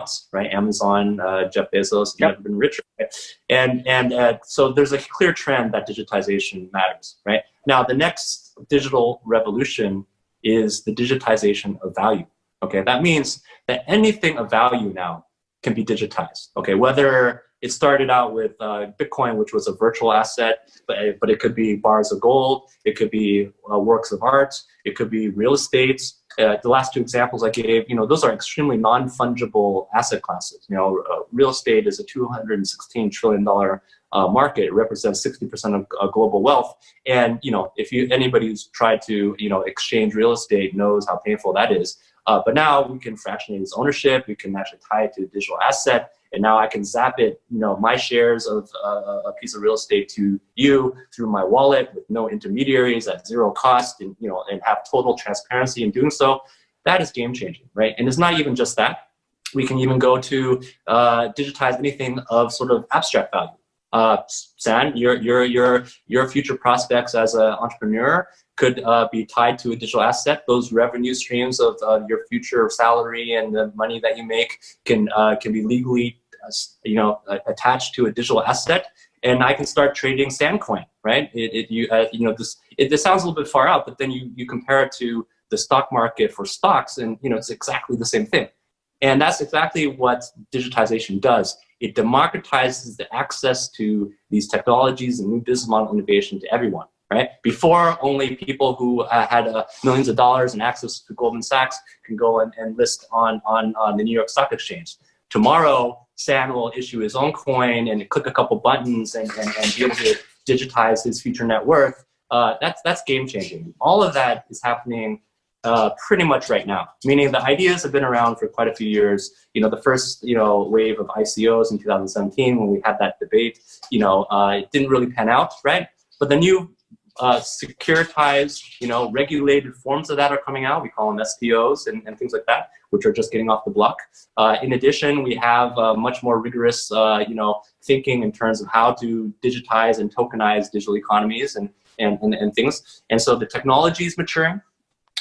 else, right? Amazon, Jeff Bezos has never been richer, right? And so there's a clear trend that digitization matters, right? Now, the next digital revolution is the digitization of value. Okay, that means that anything of value now can be digitized. Okay, whether it started out with Bitcoin, which was a virtual asset, but it could be bars of gold, it could be works of art, it could be real estate. The last two examples I gave, those are extremely non-fungible asset classes. Real estate is a $216 trillion market. It represents 60% of global wealth. And if anybody who's tried to exchange real estate knows how painful that is. But now we can fractionate its ownership. We can actually tie it to a digital asset. And now I can zap it, my shares of a piece of real estate to you through my wallet with no intermediaries at zero cost, and and have total transparency in doing so. That is game changing, right? And it's not even just that. We can even go to digitize anything of sort of abstract value. San, your future prospects as an entrepreneur could be tied to a digital asset. Those revenue streams of your future salary and the money that you make can be legally, attached to a digital asset. And I can start trading Sandcoin, right? This sounds a little bit far out, but then you compare it to the stock market for stocks, and it's exactly the same thing. And that's exactly what digitization does. It democratizes the access to these technologies and new business model innovation to everyone. Right? Before, only people who had millions of dollars and access to Goldman Sachs can go and list on the New York Stock Exchange. Tomorrow, Sam will issue his own coin and click a couple buttons and be able to digitize his future net worth. That's game changing. All of that is happening pretty much right now. Meaning the ideas have been around for quite a few years. The first wave of ICOs in 2017 when we had that debate, it didn't really pan out, right? But the new securitized, regulated forms of that are coming out. We call them SPOs and things like that, which are just getting off the block. In addition, we have much more rigorous, thinking in terms of how to digitize and tokenize digital economies and things. And so the technology is maturing,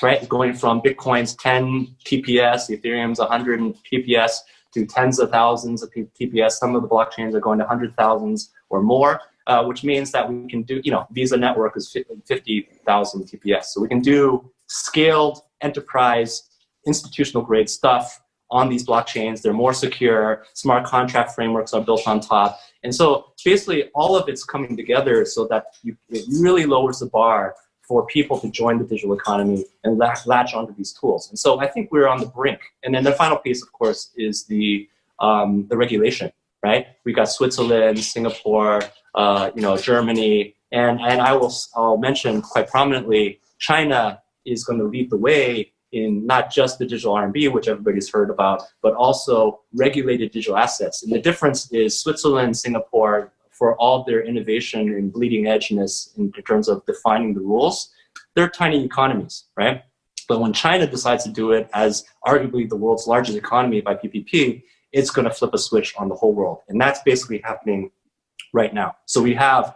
right? Going from Bitcoin's 10 TPS, Ethereum's 100 TPS, to tens of thousands of TPS. Some of the blockchains are going to 100,000s or more. Which means that we can do, Visa network is 50,000 TPS. So we can do scaled enterprise, institutional grade stuff on these blockchains. They're more secure, smart contract frameworks are built on top. And so basically all of it's coming together so that it really lowers the bar for people to join the digital economy and latch onto these tools. And so I think we're on the brink. And then the final piece, of course, is the regulation, right? We got Switzerland, Singapore, Germany, and I'll mention quite prominently, China is going to lead the way in not just the digital RMB, which everybody's heard about, but also regulated digital assets. And the difference is Switzerland, Singapore, for all their innovation and bleeding edgeness in terms of defining the rules, they're tiny economies, right? But when China decides to do it as arguably the world's largest economy by PPP, it's going to flip a switch on the whole world. And that's basically happening right now. So we have,